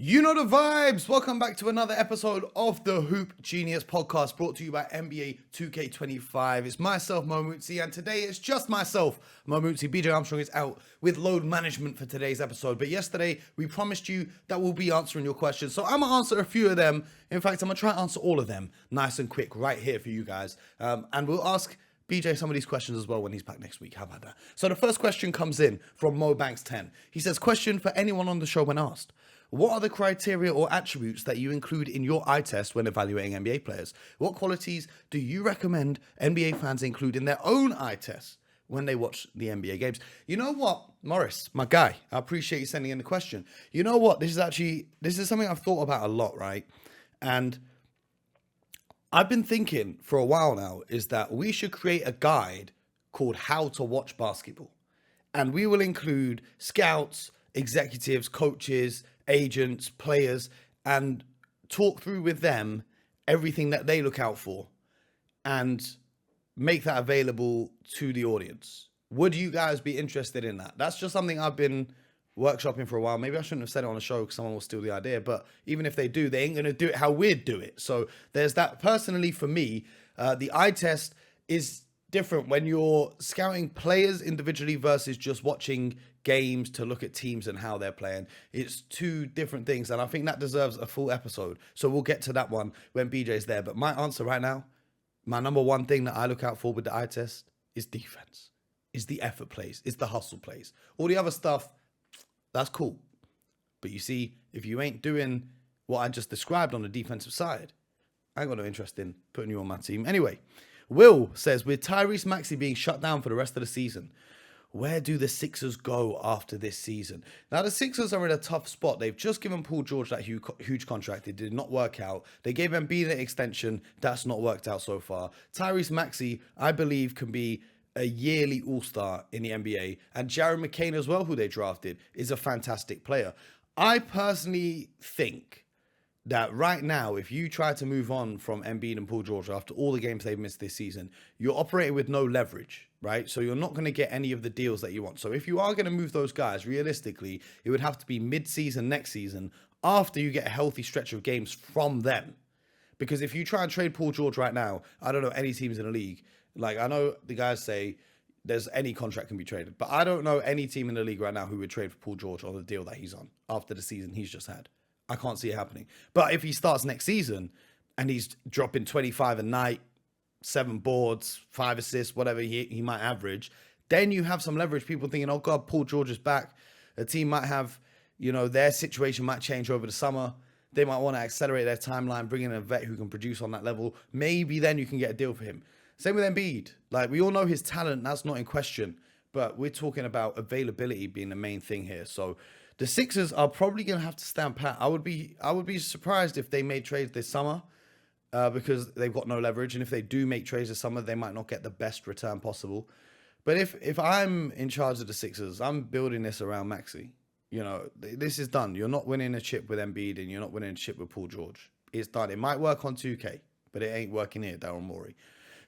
You know the vibes. Welcome back to another episode of the Hoop Genius podcast brought to you by NBA 2K25. It's myself, Momutsi, and today it's just myself, Momutsi. BJ Armstrong is out with load management for today's episode, but yesterday we promised you that we'll be answering your questions, so I'm going to answer a few of them. In fact, I'm going to try and answer all of them nice and quick right here for you guys, and we'll ask BJ some of these questions as well when he's back next week. How about that? So the first question comes in from MoBanks10. He says, question for anyone on the show when asked. What are the criteria or attributes that you include in your eye test when evaluating NBA players? What qualities do you recommend NBA fans include in their own eye test when they watch the NBA games? You know what, Morris, my guy, I appreciate you sending in the question. You know what? This is something I've thought about a lot, right? And I've been thinking for a while now is that we should create a guide called How to Watch Basketball. And we will include scouts, executives, coaches, agents, players, and talk through with them everything that they look out for and make that available to the audience. Would you guys be interested in that? That's just something I've been workshopping for a while. Maybe I shouldn't have said it on the show because someone will steal the idea, but even if they do, they ain't going to do it how we'd do it. So there's that. Personally, for me, the eye test is different when you're scouting players individually versus just watching games to look at teams and how they're playing. It's two different things, and I think that deserves a full episode. So we'll get to that one when BJ's there. But my answer right now, my number one thing that I look out for with the eye test is defense, is the effort plays, is the hustle plays. All the other stuff, that's cool. But you see, if you ain't doing what I just described on the defensive side, I ain't got no interest in putting you on my team. Anyway, Will says, with Tyrese Maxey being shut down for the rest of the season, where do the Sixers go after this season? Now, the Sixers are in a tough spot. They've just given Paul George that huge contract. It did not work out. They gave Embiid an extension. That's not worked out so far. Tyrese Maxey, I believe, can be a yearly all-star in the NBA. And Jared McCain as well, who they drafted, is a fantastic player. I personally think that right now, if you try to move on from Embiid and Paul George after all the games they've missed this season, you're operating with no leverage, right? So you're not going to get any of the deals that you want. So if you are going to move those guys, realistically, it would have to be mid-season next season after you get a healthy stretch of games from them. Because if you try and trade Paul George right now, I don't know any teams in the league. Like, I know the guys say there's any contract can be traded, but I don't know any team in the league right now who would trade for Paul George on the deal that he's on after the season he's just had. I can't see it happening. But if he starts next season and he's dropping 25 a night, 7 boards, 5 assists, whatever he might average, then you have some leverage. People thinking, oh God, Paul George is back. A team might have, their situation might change over the summer. They might want to accelerate their timeline, bring in a vet who can produce on that level. Maybe then you can get a deal for him. Same with Embiid. Like, we all know his talent. That's not in question. But we're talking about availability being the main thing here. So the Sixers are probably going to have to stand pat. I would be surprised if they made trades this summer because they've got no leverage. And if they do make trades this summer, they might not get the best return possible. But if I'm in charge of the Sixers, I'm building this around Maxey. This is done. You're not winning a chip with Embiid and you're not winning a chip with Paul George. It's done. It might work on 2K, but it ain't working here, Daryl Morey.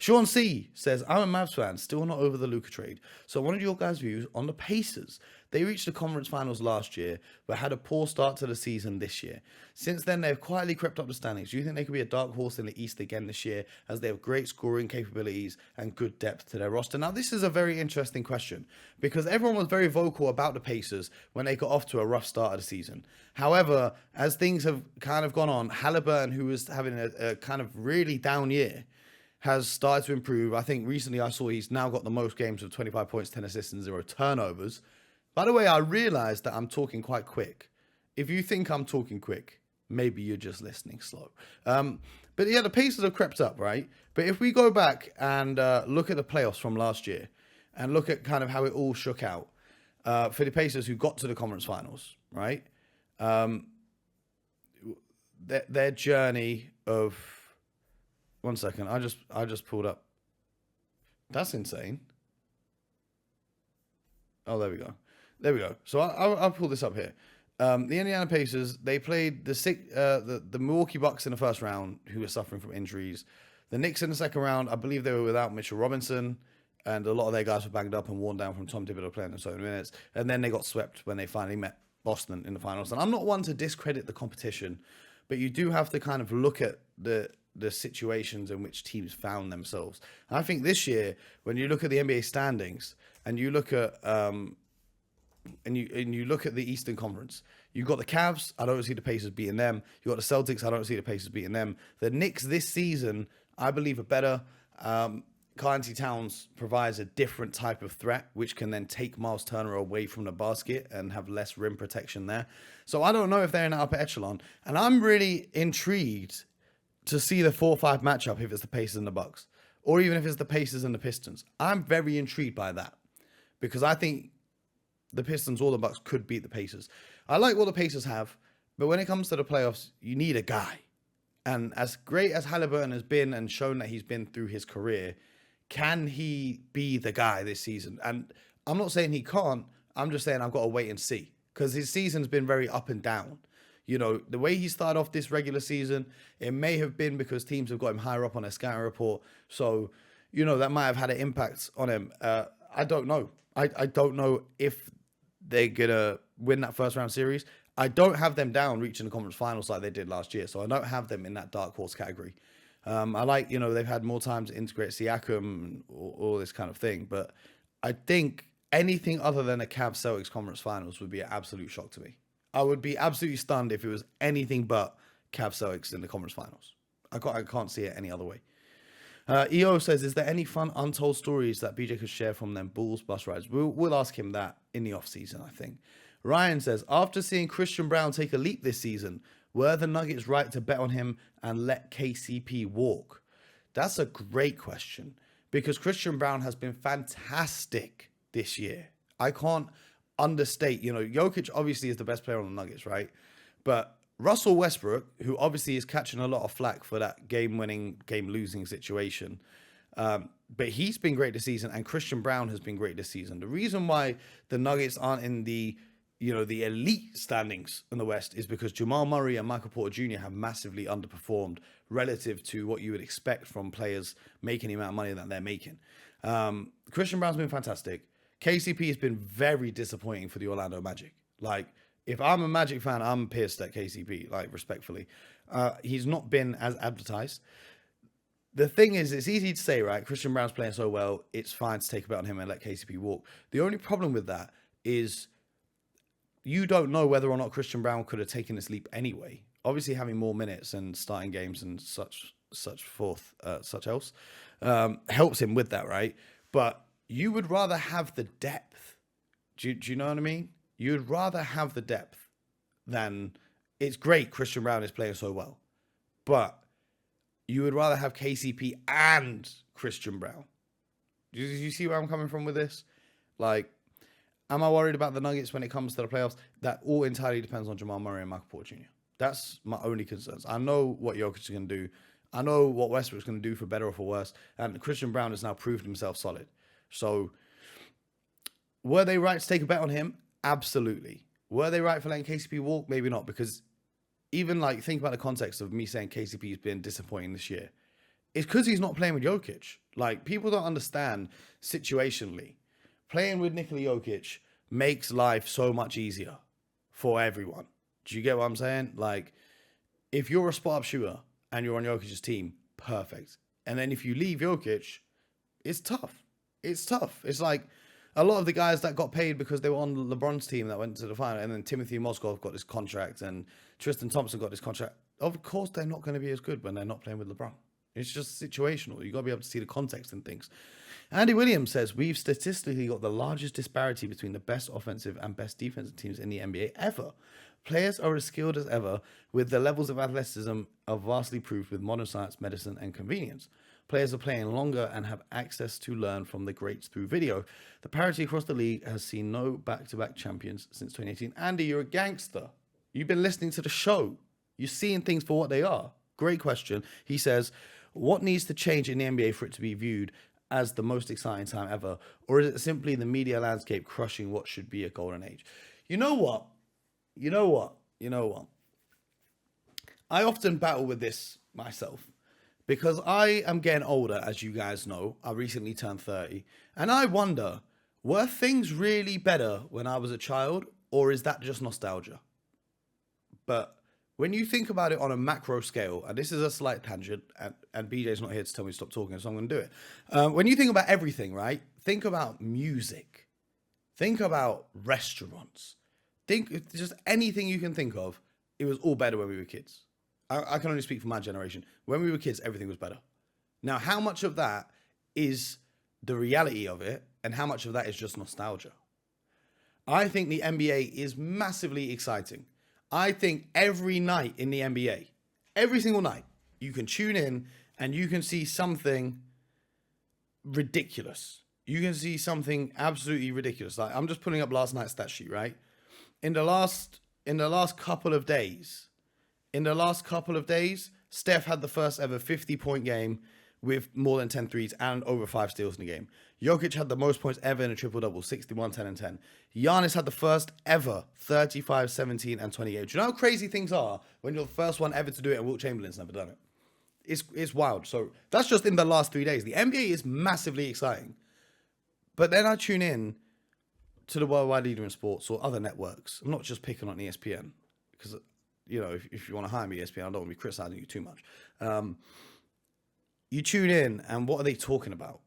Sean C says, I'm a Mavs fan, still not over the Luka trade. So what are your guys' views on the Pacers? They reached the conference finals last year, but had a poor start to the season this year. Since then, they've quietly crept up the standings. Do you think they could be a dark horse in the East again this year, as they have great scoring capabilities and good depth to their roster? Now, this is a very interesting question, because everyone was very vocal about the Pacers when they got off to a rough start of the season. However, as things have kind of gone on, Halliburton, who was having a kind of really down year, has started to improve. I think recently I saw he's now got the most games with 25 points, 10 assists, and 0 turnovers. By the way, I realized that I'm talking quite quick. If you think I'm talking quick, maybe you're just listening slow. But yeah, the Pacers have crept up, right? But if we go back and look at the playoffs from last year and look at kind of how it all shook out for the Pacers who got to the conference finals, right? Their journey of... One second, I just pulled up. That's insane. Oh, there we go. So I'll pull this up here. The Indiana Pacers, they played the Milwaukee Bucks in the first round, who were suffering from injuries. The Knicks in the second round, I believe they were without Mitchell Robinson, and a lot of their guys were banged up and worn down from Tom Thibodeau playing in so many minutes. And then they got swept when they finally met Boston in the finals. And I'm not one to discredit the competition, but you do have to kind of look at the situations in which teams found themselves. And I think this year, when you look at the NBA standings and you look at you look at the Eastern Conference, you've got the Cavs. I don't see the Pacers beating them. You've got the Celtics. I don't see the Pacers beating them. The Knicks this season, I believe, are better. Karl-Anthony Towns provides a different type of threat, which can then take Miles Turner away from the basket and have less rim protection there. So I don't know if they're in the upper echelon. And I'm really intrigued to see the 4-5 matchup if it's the Pacers and the Bucks, or even if it's the Pacers and the Pistons. I'm very intrigued by that because I think the Pistons or the Bucks could beat the Pacers. I like what the Pacers have, but when it comes to the playoffs, you need a guy. And as great as Halliburton has been and shown that he's been through his career, can he be the guy this season? And I'm not saying he can't. I'm just saying I've got to wait and see because his season's been very up and down. You know, the way he started off this regular season, it may have been because teams have got him higher up on their scouting report. So, you know, that might have had an impact on him. I don't know. I don't know if they're going to win that first round series. I don't have them down reaching the conference finals like they did last year. So I don't have them in that dark horse category. I like, you know, they've had more time to integrate Siakam and all this kind of thing. But I think anything other than a Cavs Celtics conference finals would be an absolute shock to me. I would be absolutely stunned if it was anything but Cavs Celtics in the conference finals. I can't see it any other way. EO says, is there any fun untold stories that BJ could share from them Bulls bus rides? We'll ask him that in the offseason, I think. Ryan says, after seeing Christian Brown take a leap this season, were the Nuggets right to bet on him and let KCP walk? That's a great question because Christian Brown has been fantastic this year. I can't understate, you know, Jokic obviously is the best player on the Nuggets, right? But Russell Westbrook, who obviously is catching a lot of flack for that game-winning, game-losing situation, but he's been great this season, and Christian Brown has been great this season. The reason why the Nuggets aren't in the, you know, the elite standings in the West is because Jamal Murray and Michael Porter Jr. have massively underperformed relative to what you would expect from players making the amount of money that they're making. Christian Brown's been fantastic. KCP has been very disappointing for the Orlando Magic. Like, if I'm a Magic fan, I'm pissed at KCP, like, respectfully. He's not been as advertised. The thing is, it's easy to say, right? Christian Brown's playing so well, it's fine to take a bet on him and let KCP walk. The only problem with that is you don't know whether or not Christian Brown could have taken this leap anyway. Obviously, having more minutes and starting games and such else helps him with that, right? But you would rather have the depth. Do you know what I mean? You'd rather have the depth than... It's great Christian Brown is playing so well, but you would rather have KCP and Christian Brown. Do you see where I'm coming from with this? Like, am I worried about the Nuggets when it comes to the playoffs? That all entirely depends on Jamal Murray and Michael Porter Jr. That's my only concerns. I know what Jokic is going to do. I know what Westbrook's going to do for better or for worse. And Christian Brown has now proved himself solid. So, were they right to take a bet on him? Absolutely. Were they right for letting KCP walk? Maybe not, because even, like, think about the context of me saying KCP has been disappointing this year. It's because he's not playing with Jokic. Like, people don't understand situationally. Playing with Nikola Jokic makes life so much easier for everyone. Do you get what I'm saying? Like, if you're a spot-up shooter and you're on Jokic's team, perfect. And then if you leave Jokic, it's tough. It's tough. It's like a lot of the guys that got paid because they were on LeBron's team that went to the final, and then Timothy Mozgov got this contract and Tristan Thompson got this contract. Of course, they're not going to be as good when they're not playing with LeBron. It's just situational. You got to be able to see the context and things. Andy Williams says, we've statistically got the largest disparity between the best offensive and best defensive teams in the NBA ever. Players are as skilled as ever, with the levels of athleticism are vastly proved with modern science, medicine, and convenience. Players are playing longer and have access to learn from the greats through video. The parity across the league has seen no back-to-back champions since 2018. Andy, you're a gangster. You've been listening to the show. You're seeing things for what they are. Great question. He says, what needs to change in the NBA for it to be viewed as the most exciting time ever? Or is it simply the media landscape crushing what should be a golden age? You know what? I often battle with this myself because I am getting older, as you guys know. I recently turned 30. And I wonder, were things really better when I was a child? or is that just nostalgia? But when you think about it on a macro scale, and this is a slight tangent, and BJ's not here to tell me to stop talking, so I'm going to do it. When you think about everything, right? Think about music. Think about restaurants. Think just anything you can think of. It was all better when we were kids. I can only speak for my generation. When we were kids, everything was better. Now, how much of that is the reality of it, and how much of that is just nostalgia? I think the NBA is massively exciting. I think every night in the NBA, every single night, you can tune in and you can see something ridiculous. You can see something absolutely ridiculous. Like, I'm just pulling up last night's stat sheet, right? In the last couple of days, Steph had the first ever 50-point game with more than 10 threes and over 5 steals in the game. Jokic had the most points ever in a triple-double, 61, 10, and 10. Giannis had the first ever 35, 17, and 28. Do you know how crazy things are when you're the first one ever to do it and Wilt Chamberlain's never done it? It's wild. So that's just in the last 3 days. The NBA is massively exciting. But then I tune in to the worldwide leader in sports or other networks. I'm not just picking on ESPN because, you know, if you want to hire me, ESPN, I don't want to be criticizing you too much. You tune in, and what are they talking about?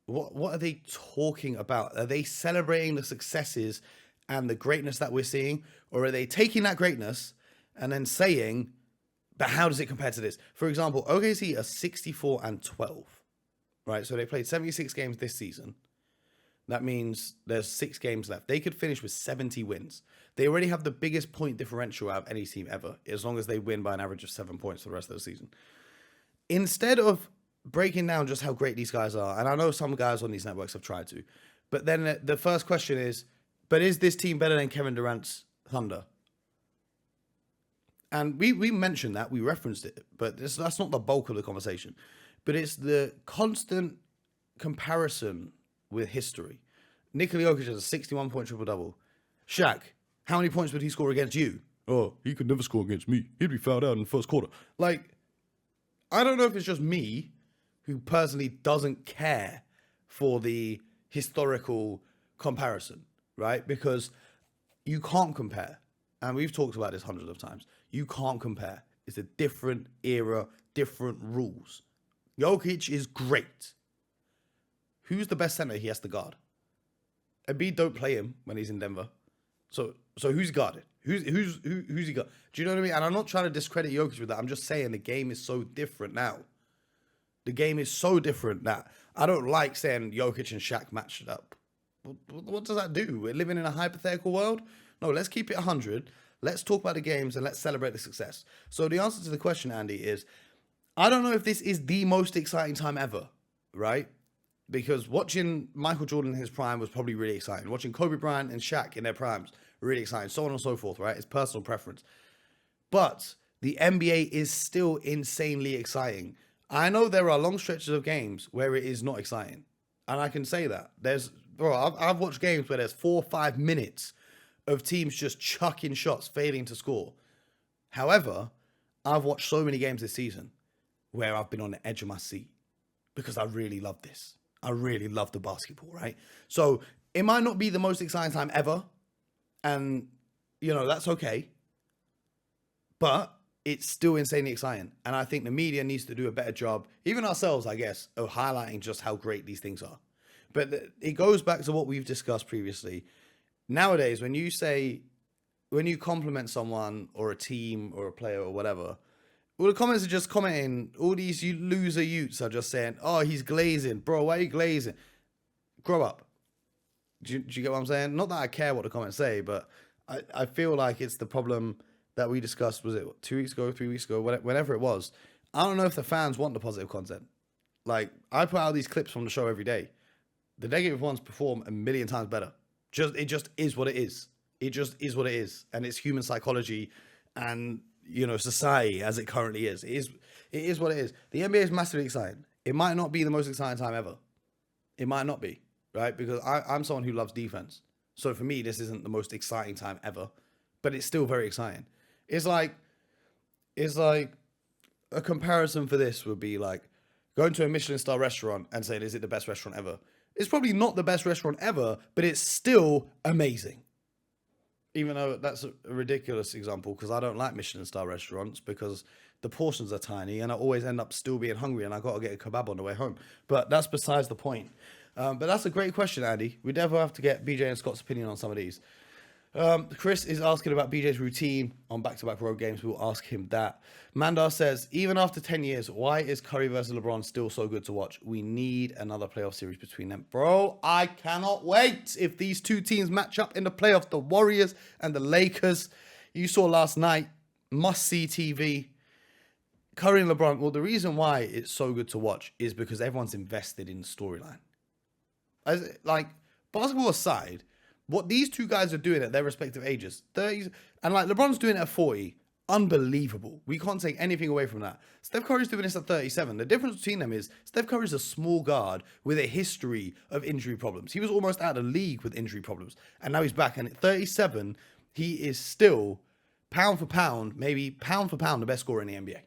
What are they talking about? Are they celebrating the successes and the greatness that we're seeing? Or are they taking that greatness and then saying, but how does it compare to this? For example, OKC are 64 and 12, right? So they played 76 games this season. That means there's 6 games left. They could finish with 70 wins. They already have the biggest point differential out of any team ever, as long as they win by an average of 7 points for the rest of the season. Instead of breaking down just how great these guys are, and I know some guys on these networks have tried to, but then the first question is, but is this team better than Kevin Durant's Thunder? And we mentioned that, we referenced it, but that's not the bulk of the conversation. But it's the constant comparison with history. Nikola Jokic has a 61-point triple-double. Shaq, how many points would he score against you? Oh, he could never score against me. He'd be fouled out in the first quarter. Like, I don't know if it's just me who personally doesn't care for the historical comparison, right? Because you can't compare. And we've talked about this hundreds of times. You can't compare. It's a different era, different rules. Jokic is great. Who's the best center he has to guard? Embiid don't play him when he's in Denver. So who's guarded? Who's he got? Do you know what I mean? And I'm not trying to discredit Jokic with that. I'm just saying the game is so different now. The game is so different that I don't like saying Jokic and Shaq matched up. What does that do? We're living in a hypothetical world? No, let's keep it 100. Let's talk about the games and let's celebrate the success. So the answer to the question, Andy, is I don't know if this is the most exciting time ever, right? Because watching Michael Jordan in his prime was probably really exciting. Watching Kobe Bryant and Shaq in their primes, really exciting. So on and so forth, right? It's personal preference. But the NBA is still insanely exciting. I know there are long stretches of games where it is not exciting. And I can say that. I've watched games where there's 4 or 5 minutes of teams just chucking shots, failing to score. However, I've watched so many games this season where I've been on the edge of my seat because I really love this. I really love the basketball, right? So it might not be the most exciting time ever. And, you know, that's okay. But it's still insanely exciting. And I think the media needs to do a better job, even ourselves, I guess, of highlighting just how great these things are. But it goes back to what we've discussed previously. Nowadays, when you compliment someone or a team or a player or whatever, all the comments are just commenting. All these loser utes are just saying, oh, he's glazing. Bro, why are you glazing? Grow up. Do you get what I'm saying? Not that I care what the comments say, but I feel like it's the problem that we discussed, was it 2 weeks ago, 3 weeks ago, whenever it was. I don't know if the fans want the positive content. Like, I put out these clips from the show every day. The negative ones perform a million times better. It just is what it is. It just is what it is. And it's human psychology and, you know, society as it currently is. It is what it is. The NBA is massively exciting. It might not be the most exciting time ever. It might not be, right? Because I'm someone who loves defense. So for me, this isn't the most exciting time ever, but it's still very exciting. It's like a comparison for this would be like going to a Michelin star restaurant and saying, is it the best restaurant ever? It's probably not the best restaurant ever, but it's still amazing. Even though that's a ridiculous example because I don't like Michelin star restaurants because the portions are tiny and I always end up still being hungry and I got to get a kebab on the way home. But that's besides the point. But that's a great question, Andy. We definitely have to get BJ and Scott's opinion on some of these. Chris is asking about BJ's routine on back-to-back road games. We'll ask him that. Mandar says, even after 10 years, why is Curry versus LeBron still so good to watch? We need another playoff series between them. Bro, I cannot wait if these two teams match up in the playoffs, the Warriors and the Lakers. You saw last night, must-see TV. Curry and LeBron, well, the reason why it's so good to watch is because everyone's invested in the storyline. Like, basketball aside, what these two guys are doing at their respective ages, 30s, and like LeBron's doing it at 40, unbelievable. We can't take anything away from that. Steph Curry's doing this at 37. The difference between them is Steph Curry's a small guard with a history of injury problems. He was almost out of the league with injury problems, and now he's back. And at 37, he is still, pound for pound, maybe pound for pound, the best scorer in the NBA.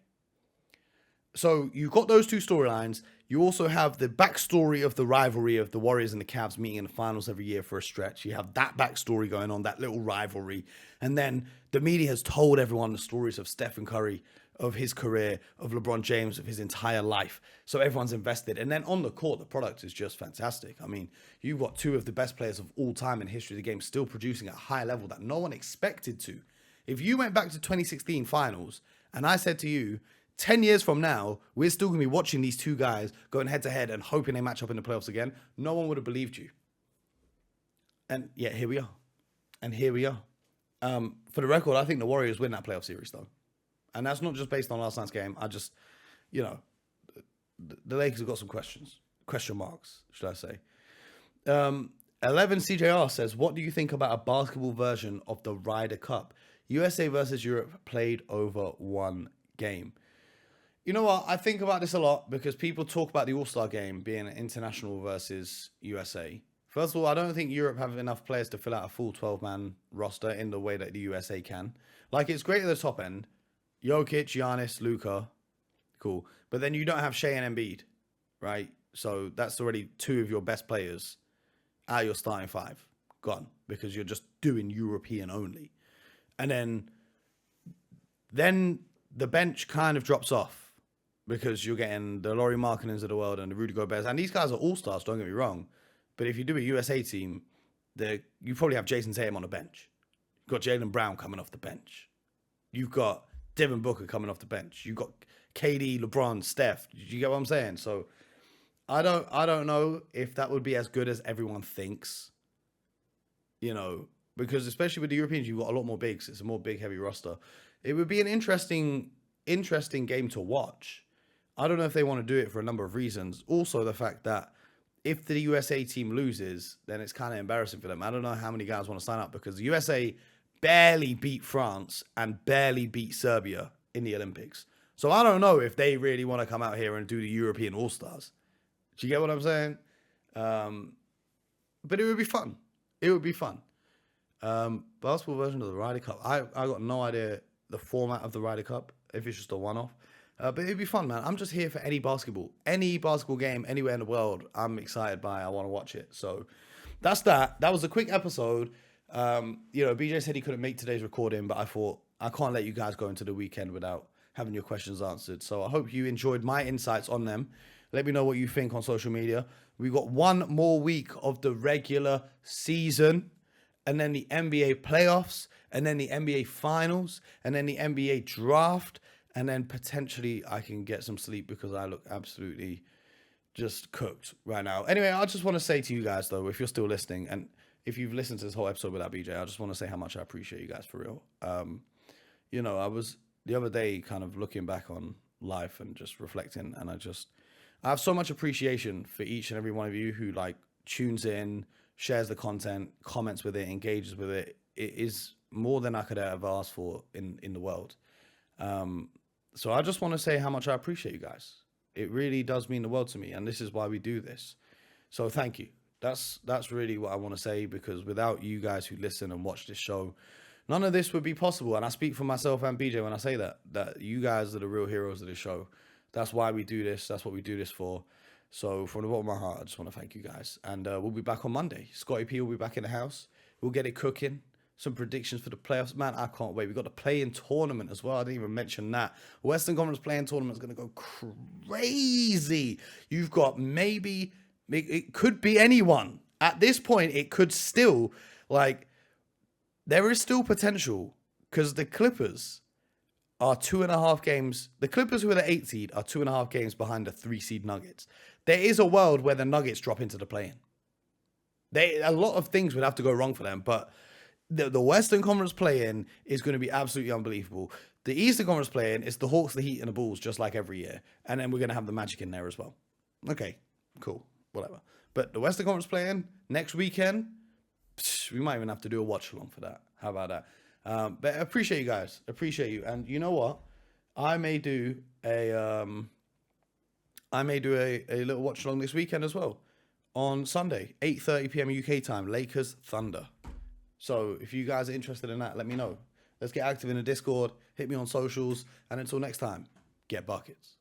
So you've got those two storylines. You also have the backstory of the rivalry of the Warriors and the Cavs meeting in the finals every year for a stretch. You have that backstory going on, that little rivalry. And then the media has told everyone the stories of Stephen Curry, of his career, of LeBron James, of his entire life. So everyone's invested. And then on the court, the product is just fantastic. I mean, you've got two of the best players of all time in history of the game still producing at a high level that no one expected to. If you went back to 2016 finals and I said to you, 10 years from now, we're still going to be watching these two guys going head to head and hoping they match up in the playoffs again, no one would have believed you. And yet here we are. And here we are. For the record, I think the Warriors win that playoff series, though. And that's not just based on last night's game. I just, you know, the Lakers have got some question marks, should I say. 11 CJR says, what do you think about a basketball version of the Ryder Cup? USA versus Europe played over one game. You know what? I think about this a lot because people talk about the All-Star game being international versus USA. First of all, I don't think Europe have enough players to fill out a full 12-man roster in the way that the USA can. Like, it's great at the top end. Jokic, Giannis, Luka, cool. But then you don't have Shea and Embiid, right? So that's already two of your best players out of your starting five. Gone. Because you're just doing European only. And then the bench kind of drops off. Because you're getting the Lauri Markkanens of the world and the Rudy Goberts. And these guys are all-stars, don't get me wrong. But if you do a USA team, you probably have Jason Tatum on the bench. You've got Jaylen Brown coming off the bench. You've got Devin Booker coming off the bench. You've got KD, LeBron, Steph. You get what I'm saying? So I don't know if that would be as good as everyone thinks. You know, because especially with the Europeans, you've got a lot more bigs. It's a more big, heavy roster. It would be an interesting game to watch. I don't know if they want to do it for a number of reasons. Also, the fact that if the USA team loses, then it's kind of embarrassing for them. I don't know how many guys want to sign up because the USA barely beat France and barely beat Serbia in the Olympics. So I don't know if they really want to come out here and do the European All-Stars. Do you get what I'm saying? But it would be fun. It would be fun. Basketball version of the Ryder Cup. I got no idea the format of the Ryder Cup, if it's just a one-off. But it'd be fun, man. I'm just here for any basketball game anywhere in the world. I'm excited by. I want to watch it. So that's that. That was a quick episode. BJ said he couldn't make today's recording, but I thought I can't let you guys go into the weekend without having your questions answered. So I hope you enjoyed my insights on them. Let me know what you think on social media. We've got one more week of the regular season, and then the NBA playoffs, and then the NBA finals, and then the NBA draft. And then potentially I can get some sleep because I look absolutely just cooked right now. Anyway, I just want to say to you guys, though, if you're still listening, and if you've listened to this whole episode without BJ, I just want to say how much I appreciate you guys for real. I was the other day kind of looking back on life and just reflecting, and I have so much appreciation for each and every one of you who like tunes in, shares the content, comments with it, engages with it. It is more than I could ever ask for in the world. So I just want to say how much I appreciate you guys. It really does mean the world to me, and this is why we do this. So thank you. That's really what I want to say, because without you guys who listen and watch this show, none of this would be possible. And I speak for myself and BJ when I say that you guys are the real heroes of this show. That's why we do this. That's what we do this for. So from the bottom of my heart, I just want to thank you guys. And we'll be back on Monday. Scotty P will be back in the house. We'll get it cooking. some predictions for the playoffs. Man, I can't wait. We got the play-in tournament as well. I didn't even mention that. Western Conference play-in tournament is going to go crazy. You've got maybe, it could be anyone. At this point, it could still, like, there is still potential because the Clippers are 2.5 games. The Clippers, who are the 8 seed, are 2.5 games behind the 3 seed Nuggets. There is a world where the Nuggets drop into the play-in. A lot of things would have to go wrong for them, but the Western Conference play-in is going to be absolutely unbelievable. The Eastern Conference play-in is the Hawks, the Heat, and the Bulls, just like every year. And then we're going to have the Magic in there as well. Okay, cool, whatever. But the Western Conference play-in next weekend, we might even have to do a watch-along for that. How about that? But I appreciate you guys. Appreciate you. And you know what? I may do a little watch-along this weekend as well. On Sunday, 8:30 p.m. UK time, Lakers Thunder. So if you guys are interested in that, let me know. Let's get active in the Discord. Hit me on socials. And until next time, get buckets.